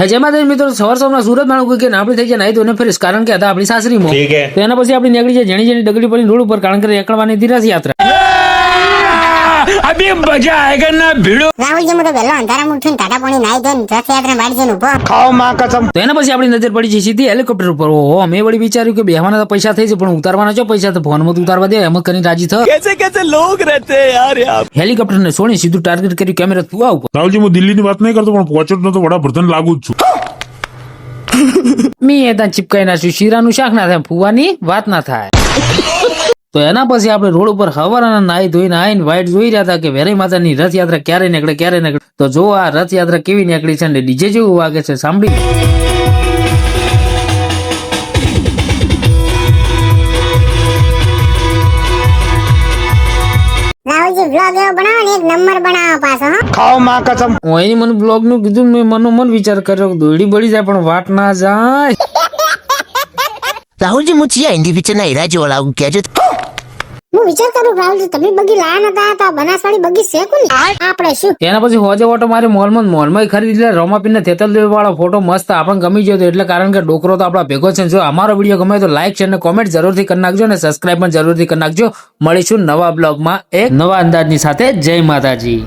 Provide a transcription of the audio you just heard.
જેમાં મિત્રો સવાર સવારમાં સુરત માણું કે આપણી થઈ જાય નાઈ તો ફરીશ કારણ કે હતા આપણી સાસરીમાં તો એના પછી આપણી નીકળી જાય જેણી જેણી ડગલી પડી રોડ ઉપર કારણ કે એકડવાની હતી રથયાત્રા અભી મજા આયેગા ના ભીડો રાહુલજી મને વેલો અંધારામાં ઉઠીને ટાટા પાણી નાઈ દે રથયાત્રા બાડી જઈને ઉભો ખાઓ માં કસમ તો એના પછી આપણી નજર પડી છે સીધી હેલિકોપ્ટર ઉપર ઓહો મેં વળી વિચાર્યું કે બેહવાના પૈસા થઈ છે પણ ઉતારવાના છો પૈસા તો ફોનમાં ઉતારવા દે એમ કરીને રાજી થયો कैसे कैसे लोग रहते हैं यार यहाँ હેલિકોપ્ટર ને છોડી સીધું ટાર્ગેટ કર્યું કેમેરા ફુવા ઉપર રાહુલજી હું દિલ્હીની વાત નહીં કરતો પણ પહોંચ્યો તો વડાપ્રધાન લાગુ જ છું મી એ ત્યાં ચીપકાઈ નાખ્યું શીરાનું શાક ના થાય ફુવાની વાત ના થાય તો એના પછી આપણે રોડ ઉપર હવારના નાઈ ધોઈને આવીને વાઇટ જોઈ રહ્યા હતા કે વેરાઈ માતાની રથયાત્રા ક્યારે નીકળે તો જો આ રથયાત્રા કેવી નીકળી છે અને ડીજે જેવું વાગે છે સાંભળી રાહુલજી વ્લોગ એવો બનાવો ને એક નંબર બનાવો પાછો હા खाओ माँ कसम એની મને બ્લોગ નું કીધું મેં મનોમન વિચાર કર્યો દોડી બળી જાય પણ વાત ના જાય રાહુલજી હું ચિયા હિન્દી પિક્ચર ના હીરા જોવા લાગુ કેજો હું વિચાર કરું રાહુલજી તમે બગી લાયા નતા તો બનાસવાડી બગી છે કોની આપણે શું એના પછી હોજે ઓટો મારે મોલમાં ખરીદી લીધા રોમાપીન ને તેતલ વાળો ફોટો મસ્ત આપણને ગમી ગયો એટલે કારણ કે ડોકરો તો આપણા ભેગો છે જો અમારો વિડીયો ગમે તો લાઈક શેર અને કોમેન્ટ જરૂરથી કરી નાખજો અને સબસ્ક્રાઇબ પણ જરૂરથી કરી નાખજો મળીશું નવા બ્લોગમાં એક નવા અંદાજની સાથે જય માતાજી।